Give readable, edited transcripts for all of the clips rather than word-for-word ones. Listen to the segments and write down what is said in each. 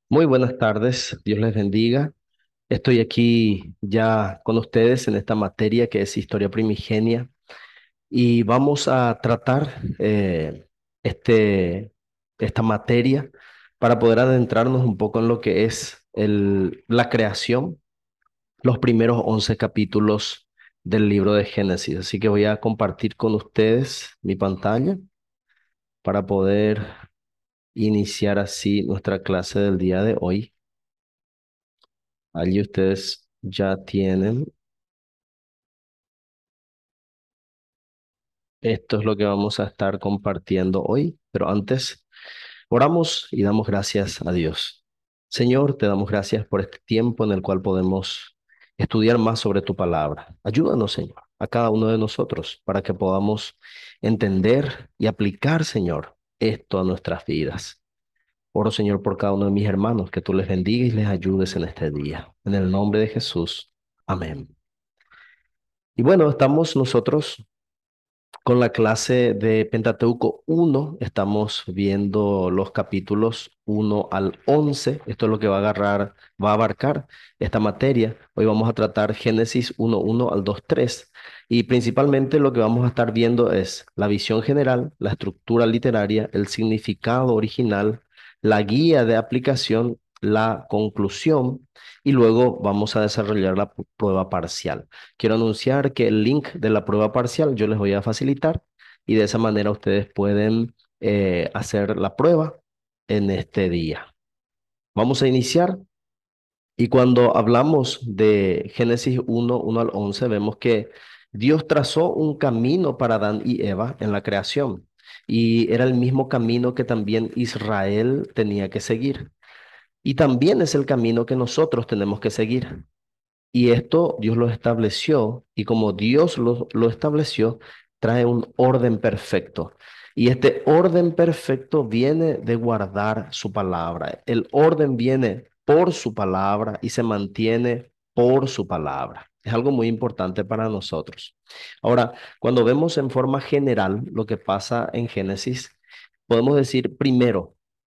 Muy buenas tardes, Dios les bendiga. Estoy aquí ya con ustedes en esta materia que es historia primigenia y vamos a tratar este, esta materia para poder adentrarnos un poco en lo que es la creación, los primeros 11 capítulos del libro de Génesis. Así que voy a compartir con ustedes mi pantalla para poder iniciar así nuestra clase del día de hoy. Allí ustedes ya tienen. Esto es lo que vamos a estar compartiendo hoy, pero antes oramos y damos gracias a Dios. Señor, te damos gracias por este tiempo en el cual podemos estudiar más sobre tu palabra. Ayúdanos, Señor, a cada uno de nosotros para que podamos entender y aplicar, Señor, esto a nuestras vidas. Oro, Señor, por cada uno de mis hermanos, que tú les bendigas y les ayudes en este día. En el nombre de Jesús. Amén. Y bueno, estamos nosotros con la clase de Pentateuco 1 estamos viendo los capítulos 1 al 11. Esto es lo que va a abarcar esta materia. Hoy vamos a tratar Génesis 1 al 2 3. Y principalmente lo que vamos a estar viendo es la visión general, la estructura literaria, el significado original, la guía de aplicación, la conclusión y luego vamos a desarrollar la prueba parcial. Quiero anunciar que el link de la prueba parcial yo les voy a facilitar y de esa manera ustedes pueden hacer la prueba en este día. Vamos a iniciar y cuando hablamos de Génesis 1 al 11 vemos que Dios trazó un camino para Adán y Eva en la creación y era el mismo camino que también Israel tenía que seguir. Y también es el camino que nosotros tenemos que seguir. Y esto Dios lo estableció, y como Dios lo estableció, trae un orden perfecto. Y este orden perfecto viene de guardar su palabra. El orden viene por su palabra y se mantiene por su palabra. Es algo muy importante para nosotros. Ahora, cuando vemos en forma general lo que pasa en Génesis, podemos decir primero,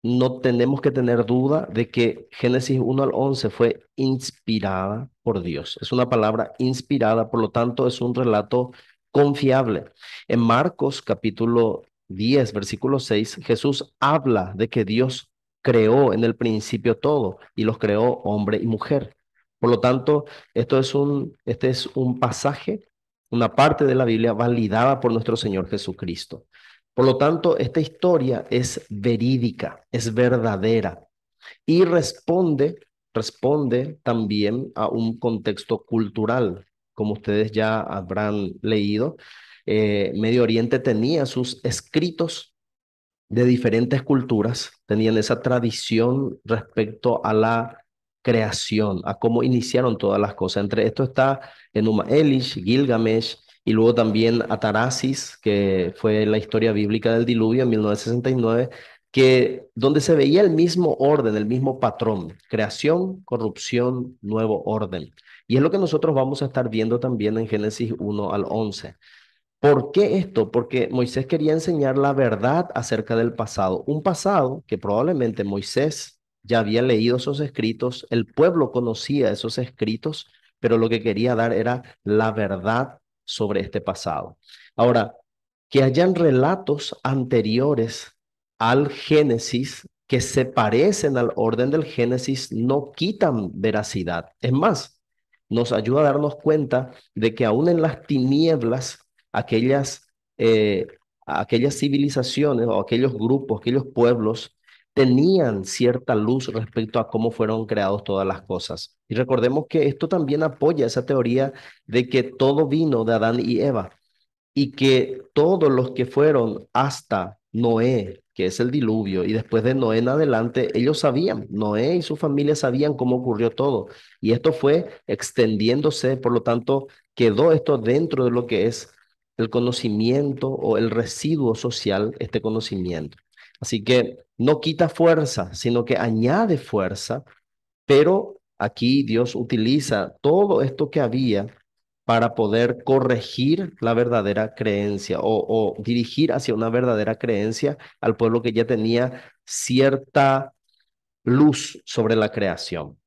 no tenemos que tener duda de que Génesis 1 al 11 fue inspirada por Dios. Es una palabra inspirada, por lo tanto es un relato confiable. En Marcos capítulo 10 versículo 6 Jesús habla de que Dios creó en el principio todo y los creó hombre y mujer. Por lo tanto, este es un pasaje, una parte de la Biblia validada por nuestro Señor Jesucristo. Por lo tanto, esta historia es verídica, es verdadera y responde también a un contexto cultural. Como ustedes ya habrán leído, Medio Oriente tenía sus escritos de diferentes culturas, tenían esa tradición respecto a la creación, a cómo iniciaron todas las cosas. Entre esto está Enuma Elish, Gilgamesh y luego también Atarasis, que fue la historia bíblica del diluvio en 1969, donde se veía el mismo orden, el mismo patrón, creación, corrupción, nuevo orden. Y es lo que nosotros vamos a estar viendo también en Génesis 1 al 11. ¿Por qué esto? Porque Moisés quería enseñar la verdad acerca del pasado, un pasado que probablemente Moisés ya había leído esos escritos, el pueblo conocía esos escritos, pero lo que quería dar era la verdad sobre este pasado. Ahora, que hayan relatos anteriores al Génesis que se parecen al orden del Génesis no quitan veracidad. Es más, nos ayuda a darnos cuenta de que aún en las tinieblas, aquellas, eh, aquellas civilizaciones o aquellos grupos, aquellos pueblos, tenían cierta luz respecto a cómo fueron creados todas las cosas. Y recordemos que esto también apoya esa teoría de que todo vino de Adán y Eva y que todos los que fueron hasta Noé, que es el diluvio, y después de Noé en adelante, ellos sabían, Noé y su familia sabían cómo ocurrió todo. Y esto fue extendiéndose, por lo tanto, quedó esto dentro de lo que es el conocimiento o el residuo social, este conocimiento. Así que no quita fuerza, sino que añade fuerza, pero aquí Dios utiliza todo esto que había para poder corregir la verdadera creencia o dirigir hacia una verdadera creencia al pueblo que ya tenía cierta luz sobre la creación.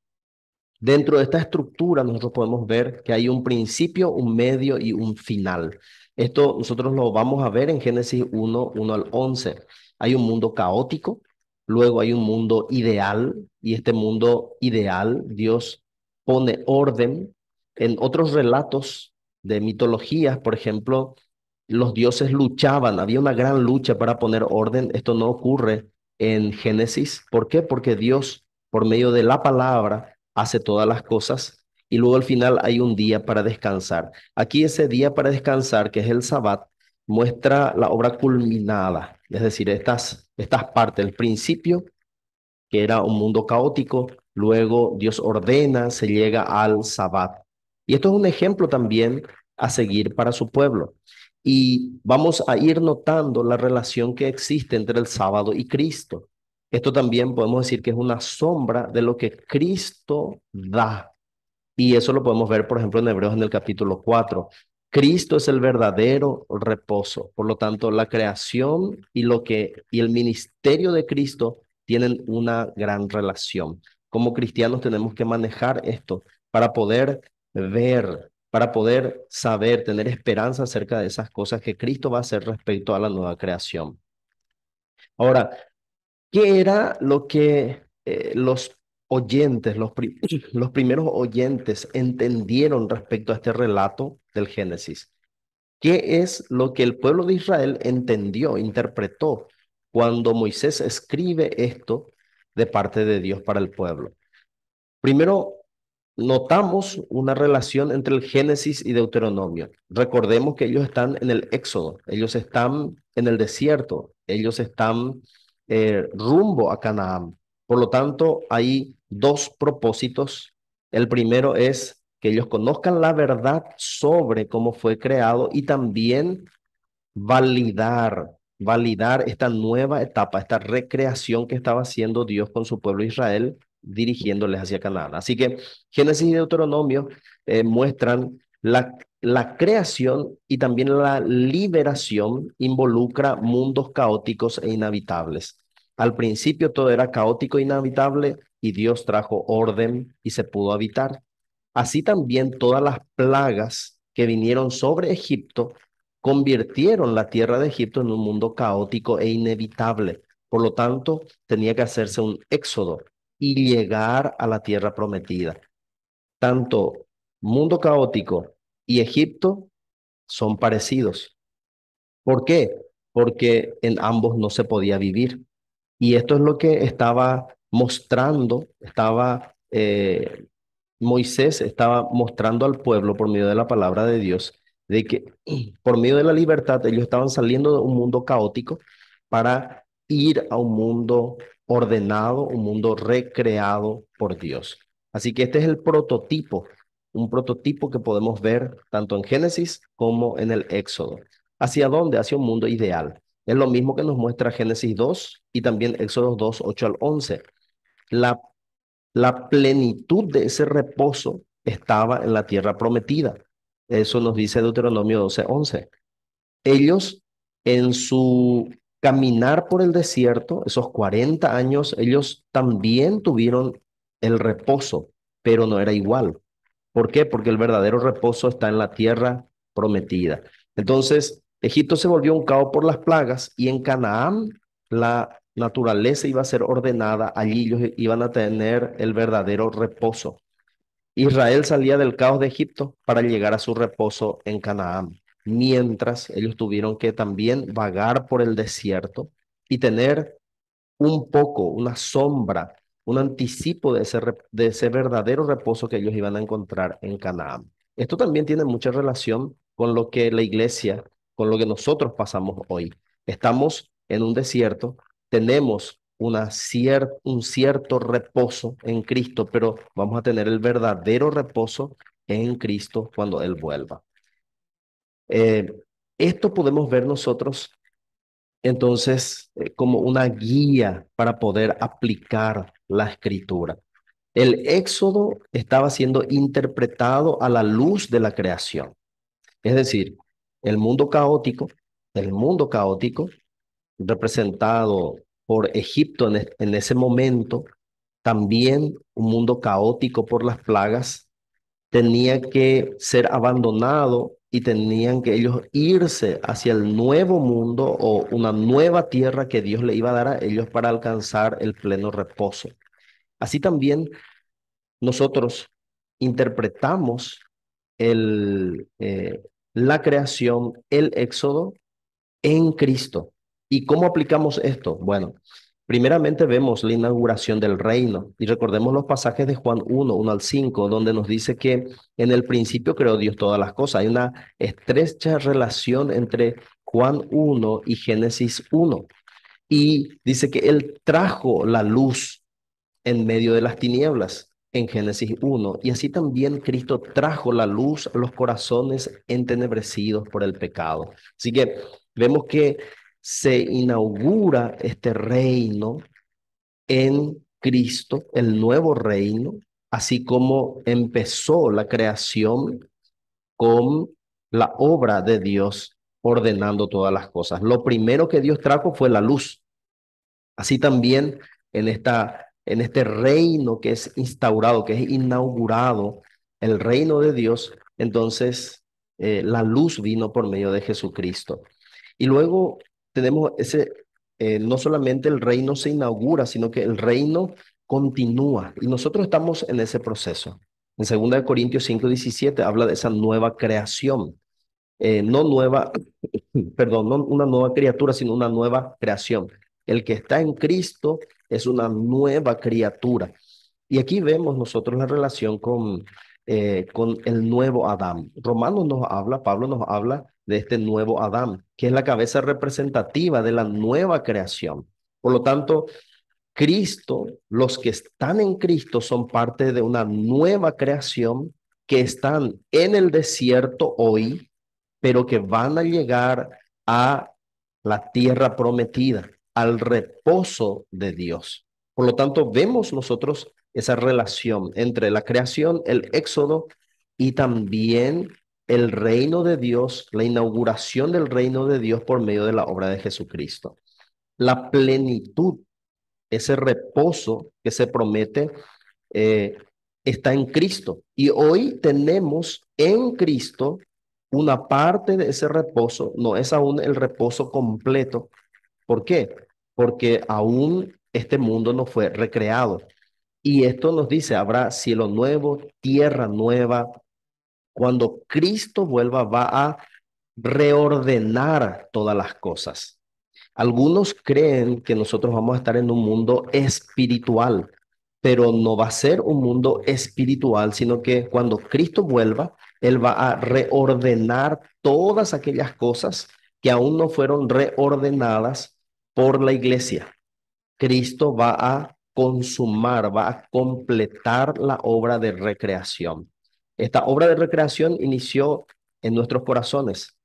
Dentro de esta estructura nosotros podemos ver que hay un principio, un medio y un final. Esto nosotros lo vamos a ver en Génesis 1, 1 al 11. Hay un mundo caótico, luego hay un mundo ideal, y este mundo ideal, Dios pone orden. En otros relatos de mitologías, por ejemplo, los dioses luchaban, había una gran lucha para poner orden. Esto no ocurre en Génesis. ¿Por qué? Porque Dios, por medio de la palabra, hace todas las cosas y luego al final hay un día para descansar. Aquí ese día para descansar, que es el Sabbat, muestra la obra culminada, es decir, estas partes, el principio, que era un mundo caótico, luego Dios ordena, se llega al Sabbat. Y esto es un ejemplo también a seguir para su pueblo. Y vamos a ir notando la relación que existe entre el sábado y Cristo. Esto también podemos decir que es una sombra de lo que Cristo da. Y eso lo podemos ver, por ejemplo, en Hebreos en el capítulo 4. Cristo es el verdadero reposo. Por lo tanto, la creación y el ministerio de Cristo tienen una gran relación. Como cristianos tenemos que manejar esto para poder ver, para poder saber, tener esperanza acerca de esas cosas que Cristo va a hacer respecto a la nueva creación. Ahora, ¿qué era lo que los oyentes, los primeros oyentes entendieron respecto a este relato del Génesis? ¿Qué es lo que el pueblo de Israel entendió, interpretó cuando Moisés escribe esto de parte de Dios para el pueblo? Primero, notamos una relación entre el Génesis y Deuteronomio. Recordemos que ellos están en el Éxodo, ellos están en el desierto, ellos están rumbo a Canaán. Por lo tanto, hay dos propósitos. El primero es que ellos conozcan la verdad sobre cómo fue creado y también validar esta nueva etapa, esta recreación que estaba haciendo Dios con su pueblo Israel, dirigiéndoles hacia Canaán. Así que Génesis y Deuteronomio muestran la creación y también la liberación involucra mundos caóticos e inhabitables. Al principio todo era caótico e inhabitable y Dios trajo orden y se pudo habitar. Así también todas las plagas que vinieron sobre Egipto convirtieron la tierra de Egipto en un mundo caótico e inevitable. Por lo tanto, tenía que hacerse un éxodo y llegar a la tierra prometida. Tanto mundo caótico y Egipto son parecidos. ¿Por qué? Porque en ambos no se podía vivir. Y esto es lo que estaba mostrando, Moisés estaba mostrando al pueblo por medio de la palabra de Dios, de que por medio de la libertad ellos estaban saliendo de un mundo caótico para ir a un mundo ordenado, un mundo recreado por Dios. Así que este es el prototipo, un prototipo que podemos ver tanto en Génesis como en el Éxodo. ¿Hacia dónde? Hacia un mundo ideal. Es lo mismo que nos muestra Génesis 2 y también Éxodo 2, 8 al 11. La la plenitud de ese reposo estaba en la tierra prometida. Eso nos dice Deuteronomio 12:11. Ellos en su caminar por el desierto, esos 40 años, ellos también tuvieron el reposo, pero no era igual. ¿Por qué? Porque el verdadero reposo está en la tierra prometida. Entonces, Egipto se volvió un caos por las plagas y en Canaán la naturaleza iba a ser ordenada, allí ellos iban a tener el verdadero reposo. Israel salía del caos de Egipto para llegar a su reposo en Canaán, mientras ellos tuvieron que también vagar por el desierto y tener un poco, una sombra, un anticipo de ese verdadero reposo que ellos iban a encontrar en Canaán. Esto también tiene mucha relación con lo que la iglesia, con lo que nosotros pasamos hoy. Estamos en un desierto, tenemos un cierto reposo en Cristo, pero vamos a tener el verdadero reposo en Cristo cuando Él vuelva. Eh, Esto podemos ver nosotros entonces, como una guía para poder aplicar la escritura. El Éxodo estaba siendo interpretado a la luz de la creación. Es decir, el mundo caótico, el mundo caótico representado por Egipto en ese momento, también un mundo caótico por las plagas, tenía que ser abandonado y tenían que ellos irse hacia el nuevo mundo o una nueva tierra que Dios le iba a dar a ellos para alcanzar el pleno reposo. Así también nosotros interpretamos el, eh, la creación, el éxodo en Cristo. ¿Y cómo aplicamos esto? Bueno, primeramente vemos la inauguración del reino y recordemos los pasajes de Juan 1 al 5 donde nos dice que en el principio creó Dios todas las cosas. Hay una estrecha relación entre Juan 1 y Génesis 1 y dice que Él trajo la luz en medio de las tinieblas en Génesis 1. Y así también Cristo trajo la luz a los corazones entenebrecidos por el pecado. Así que vemos que se inaugura este reino en Cristo, el nuevo reino, así como empezó la creación con la obra de Dios ordenando todas las cosas. Lo primero que Dios trajo fue la luz. Así también en este reino que es instaurado, que es inaugurado, el reino de Dios, entonces la luz vino por medio de Jesucristo. Y luego tenemos no solamente el reino se inaugura, sino que el reino continúa. Y nosotros estamos en ese proceso. En 2 Corintios 5:17 habla de esa nueva creación, no nueva, perdón, no una nueva criatura, sino una nueva creación. El que está en Cristo es una nueva criatura. Y aquí vemos nosotros la relación con el nuevo Adán. Romanos nos habla, Pablo nos habla de este nuevo Adán, que es la cabeza representativa de la nueva creación. Por lo tanto, Cristo, los que están en Cristo son parte de una nueva creación que están en el desierto hoy, pero que van a llegar a la tierra prometida, al reposo de Dios. Por lo tanto, vemos nosotros esa relación entre la creación, el éxodo y también el reino de Dios, la inauguración del reino de Dios por medio de la obra de Jesucristo. La plenitud, ese reposo que se promete, eh, está en Cristo. Y hoy tenemos en Cristo una parte de ese reposo, no es aún el reposo completo. ¿Por qué? Porque aún este mundo no fue recreado. Y esto nos dice, habrá cielo nuevo, tierra nueva. Cuando Cristo vuelva, va a reordenar todas las cosas. Algunos creen que nosotros vamos a estar en un mundo espiritual, pero no va a ser un mundo espiritual, sino que cuando Cristo vuelva, Él va a reordenar todas aquellas cosas que aún no fueron reordenadas por la iglesia. Cristo va a consumar, va a completar la obra de recreación. Esta obra de recreación inició en nuestros corazones.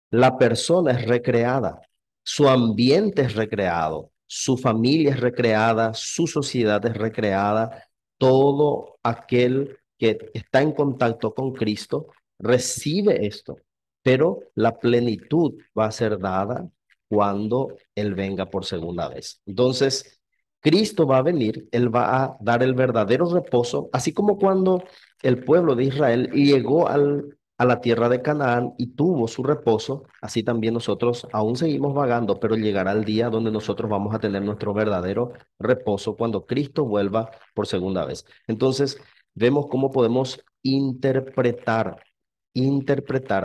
La persona es recreada, su ambiente es recreado, su familia es recreada, su sociedad es recreada. Todo aquel que está en contacto con Cristo recibe esto, pero la plenitud va a ser dada cuando Él venga por segunda vez. Entonces, Cristo va a venir, Él va a dar el verdadero reposo, así como cuando el pueblo de Israel llegó a la tierra de Canaán y tuvo su reposo, así también nosotros aún seguimos vagando, pero llegará el día donde nosotros vamos a tener nuestro verdadero reposo cuando Cristo vuelva por segunda vez. Entonces, vemos cómo podemos interpretar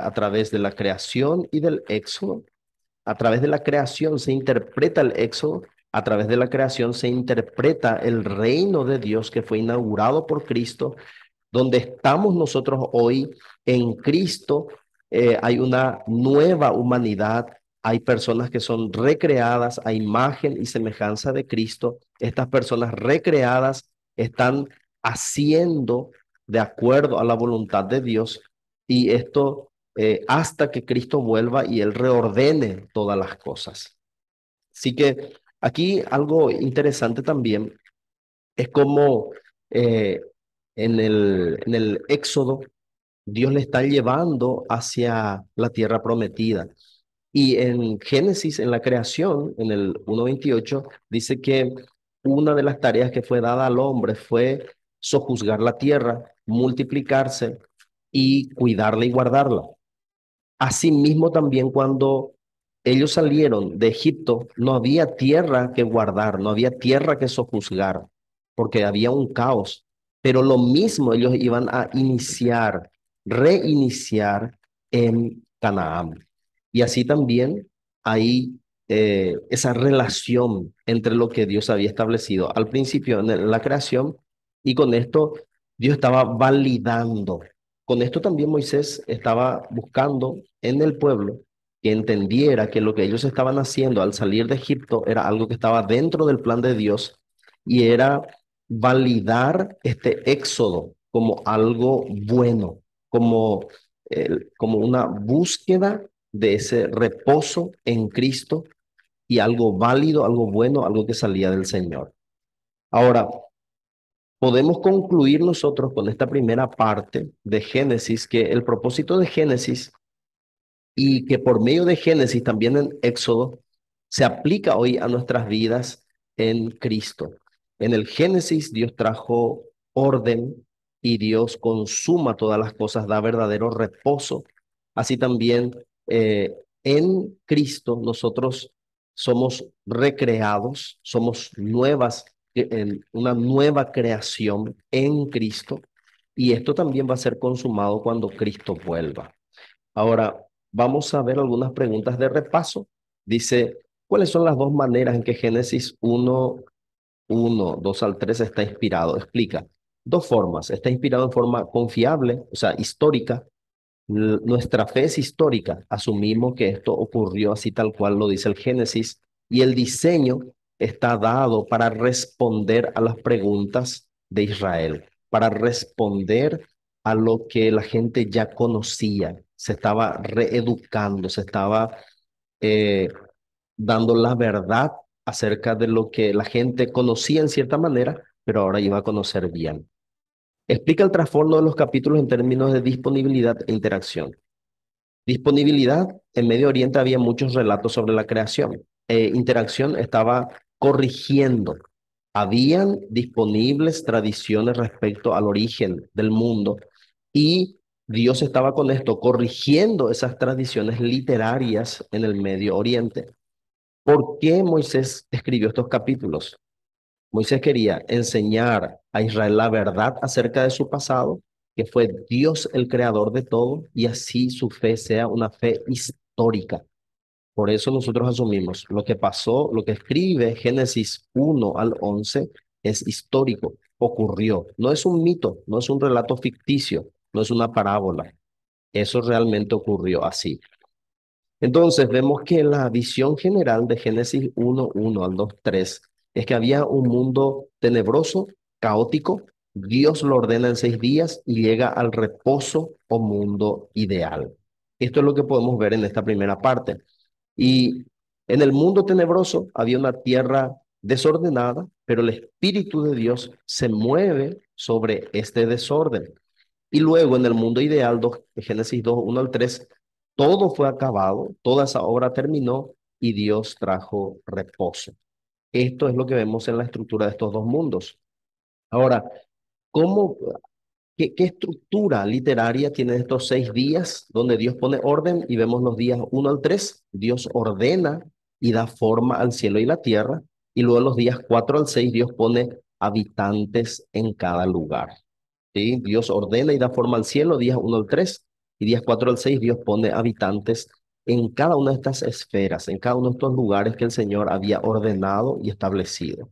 a través de la creación y del éxodo. A través de la creación se interpreta el éxodo, a través de la creación se interpreta el reino de Dios que fue inaugurado por Cristo donde estamos nosotros hoy en Cristo, hay una nueva humanidad, hay personas que son recreadas a imagen y semejanza de Cristo. Estas personas recreadas están haciendo de acuerdo a la voluntad de Dios y esto hasta que Cristo vuelva y Él reordene todas las cosas. Así que aquí algo interesante también es como eh, en el Éxodo, Dios le está llevando hacia la tierra prometida. Y en Génesis, en la creación, en el 1:28, dice que una de las tareas que fue dada al hombre fue sojuzgar la tierra, multiplicarse y cuidarla y guardarla. Asimismo, también cuando ellos salieron de Egipto, no había tierra que guardar, no había tierra que sojuzgar, porque había un caos. Pero lo mismo ellos iban a iniciar, reiniciar en Canaán. Y así también hay esa relación entre lo que Dios había establecido al principio en la creación, y con esto Dios estaba validando. Con esto también Moisés estaba buscando en el pueblo que entendiera que lo que ellos estaban haciendo al salir de Egipto era algo que estaba dentro del plan de Dios, y era validar este éxodo como algo bueno, como, como una búsqueda de ese reposo en Cristo, y algo válido, algo bueno, algo que salía del Señor. Ahora, podemos concluir nosotros con esta primera parte de Génesis que el propósito de Génesis, y que por medio de Génesis también en Éxodo, se aplica hoy a nuestras vidas en Cristo. En el Génesis Dios trajo orden y Dios consuma todas las cosas, da verdadero reposo. Así también en Cristo nosotros somos recreados, somos nuevas, en una nueva creación en Cristo, y esto también va a ser consumado cuando Cristo vuelva. Ahora, vamos a ver algunas preguntas de repaso. Dice, ¿cuáles son las dos maneras en que Génesis 2 al 3 está inspirado? Explica. Dos formas. Está inspirado en forma confiable, o sea, histórica. Nuestra fe es histórica. Asumimos que esto ocurrió así tal cual lo dice el Génesis. Y el diseño está dado para responder a las preguntas de Israel, para responder a lo que la gente ya conocía. Se estaba reeducando, se estaba eh, dando la verdad acerca de lo que la gente conocía en cierta manera, pero ahora iba a conocer bien. Explica el trasfondo de los capítulos en términos de disponibilidad e interacción. Disponibilidad: en Medio Oriente había muchos relatos sobre la creación. Interacción: estaba corrigiendo. Habían disponibles tradiciones respecto al origen del mundo, y Dios estaba con esto corrigiendo esas tradiciones literarias en el Medio Oriente. ¿Por qué Moisés escribió estos capítulos? Moisés quería enseñar a Israel la verdad acerca de su pasado, que fue Dios el creador de todo, y así su fe sea una fe histórica. Por eso nosotros asumimos lo que pasó, lo que escribe Génesis 1 al 11 es histórico, ocurrió. No es un mito, no es un relato ficticio, no es una parábola. Eso realmente ocurrió así. Entonces vemos que la visión general de Génesis 1 al 2 3 es que había un mundo tenebroso, caótico. Dios lo ordena en 6 días y llega al reposo o mundo ideal. Esto es lo que podemos ver en esta primera parte. Y en el mundo tenebroso había una tierra desordenada, pero el Espíritu de Dios se mueve sobre este desorden. Y luego en el mundo ideal, Génesis 2 1 al 3, todo fue acabado, toda esa obra terminó y Dios trajo reposo. Esto es lo que vemos en la estructura de estos dos mundos. Ahora, ¿cómo, qué estructura literaria tienen estos 6 días donde Dios pone orden? Y vemos los días 1 al 3, Dios ordena y da forma al cielo y la tierra. Y luego los días 4 al 6, Dios pone habitantes en cada lugar. ¿Sí? Dios ordena y da forma al cielo, días 1 al 3, y días 4 al 6, Dios pone habitantes en cada una de estas esferas, en cada uno de estos lugares que el Señor había ordenado y establecido.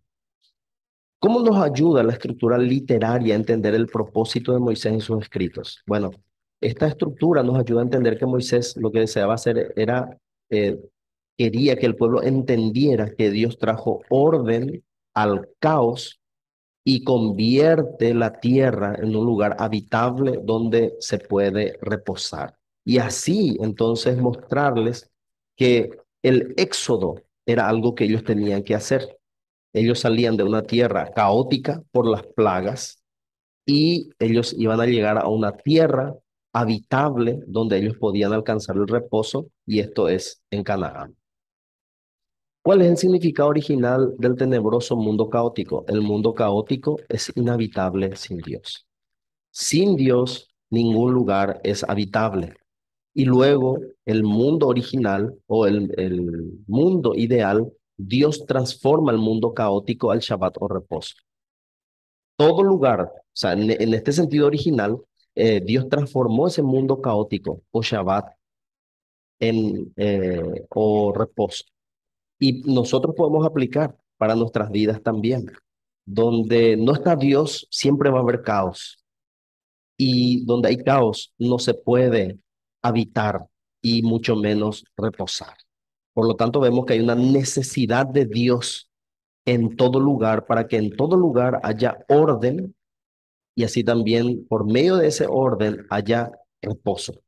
¿Cómo nos ayuda la estructura literaria a entender el propósito de Moisés en sus escritos? Bueno, esta estructura nos ayuda a entender que Moisés lo que deseaba hacer era, eh, quería que el pueblo entendiera que Dios trajo orden al caos y convierte la tierra en un lugar habitable donde se puede reposar. Y así entonces mostrarles que el éxodo era algo que ellos tenían que hacer. Ellos salían de una tierra caótica por las plagas, y ellos iban a llegar a una tierra habitable donde ellos podían alcanzar el reposo, y esto es en Canaán. ¿Cuál es el significado original del tenebroso mundo caótico? El mundo caótico es inhabitable sin Dios. Sin Dios, ningún lugar es habitable. Y luego, el mundo original o el mundo ideal, Dios transforma el mundo caótico al Shabbat o reposo. Todo lugar, o sea, en este sentido original, Dios transformó ese mundo caótico o Shabbat o reposo. Y nosotros podemos aplicar para nuestras vidas también. Donde no está Dios, siempre va a haber caos. Y donde hay caos, no se puede habitar y mucho menos reposar. Por lo tanto, vemos que hay una necesidad de Dios en todo lugar para que en todo lugar haya orden y así también por medio de ese orden haya reposo.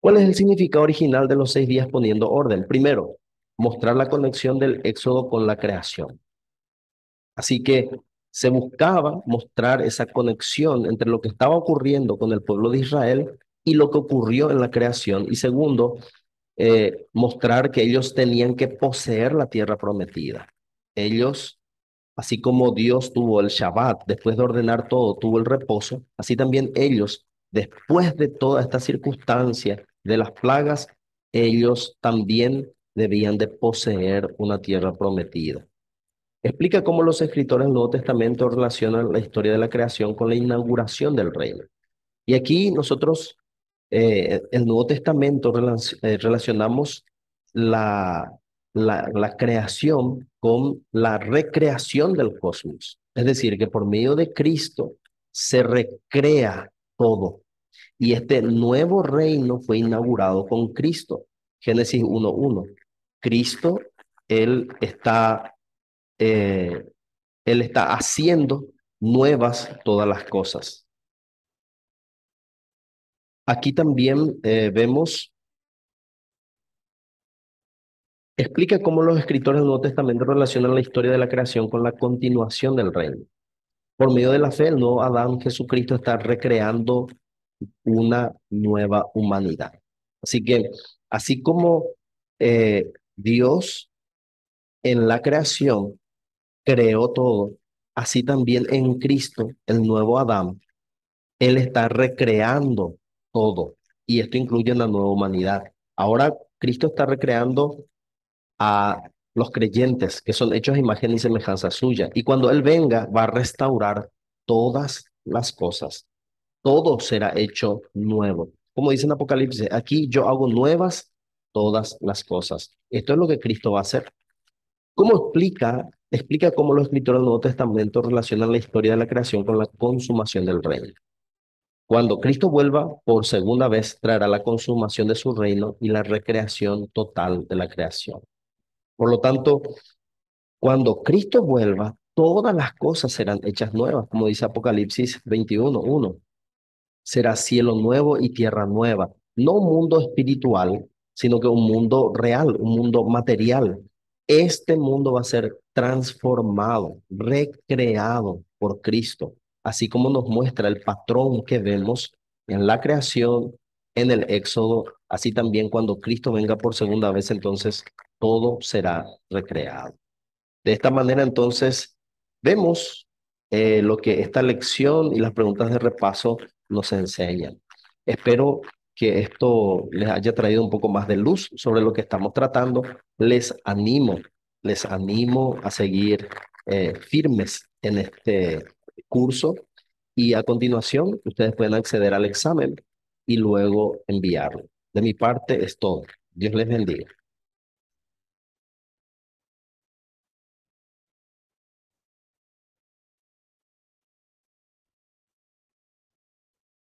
¿Cuál es el significado original de los 6 días poniendo orden? Primero, mostrar la conexión del éxodo con la creación. Así que se buscaba mostrar esa conexión entre lo que estaba ocurriendo con el pueblo de Israel y lo que ocurrió en la creación. Y segundo, mostrar que ellos tenían que poseer la tierra prometida. Ellos, así como Dios tuvo el Shabbat, después de ordenar todo, tuvo el reposo, así también ellos, después de toda esta circunstancia de las plagas, ellos también debían de poseer una tierra prometida. Explica cómo los escritores del Nuevo Testamento relacionan la historia de la creación con la inauguración del reino. Y aquí nosotros, el Nuevo Testamento, relacionamos la, la creación con la recreación del cosmos. Es decir, que por medio de Cristo se recrea todo. Y este nuevo reino fue inaugurado con Cristo. Génesis 1:1. Cristo, Él está eh, él está haciendo nuevas todas las cosas. Aquí también vemos, explica cómo los escritores del Nuevo Testamento relacionan la historia de la creación con la continuación del reino. Por medio de la fe, el nuevo Adán Jesucristo está recreando una nueva humanidad. Así que, así como Dios en la creación creó todo, así también en Cristo, el nuevo Adán, Él está recreando todo y esto incluye una nueva humanidad. Ahora Cristo está recreando a los creyentes que son hechos a imagen y semejanza suya. Y cuando Él venga, va a restaurar todas las cosas. Todo será hecho nuevo. Como dice en Apocalipsis, aquí yo hago nuevas todas las cosas. Esto es lo que Cristo va a hacer. ¿Cómo explica? Explica cómo los escritores del Nuevo Testamento relacionan la historia de la creación con la consumación del reino. Cuando Cristo vuelva por segunda vez, traerá la consumación de su reino y la recreación total de la creación. Por lo tanto, cuando Cristo vuelva, todas las cosas serán hechas nuevas, como dice Apocalipsis 21:1. Será cielo nuevo y tierra nueva. No un mundo espiritual, sino que un mundo real, un mundo material. Este mundo va a ser transformado, recreado por Cristo, así como nos muestra el patrón que vemos en la creación, en el Éxodo, así también cuando Cristo venga por segunda vez, entonces todo será recreado. De esta manera, entonces, vemos lo que esta lección y las preguntas de repaso nos enseñan. Espero que esto les haya traído un poco más de luz sobre lo que estamos tratando. Les animo a seguir firmes en este curso y a continuación ustedes pueden acceder al examen y luego enviarlo. De mi parte es todo. Dios les bendiga.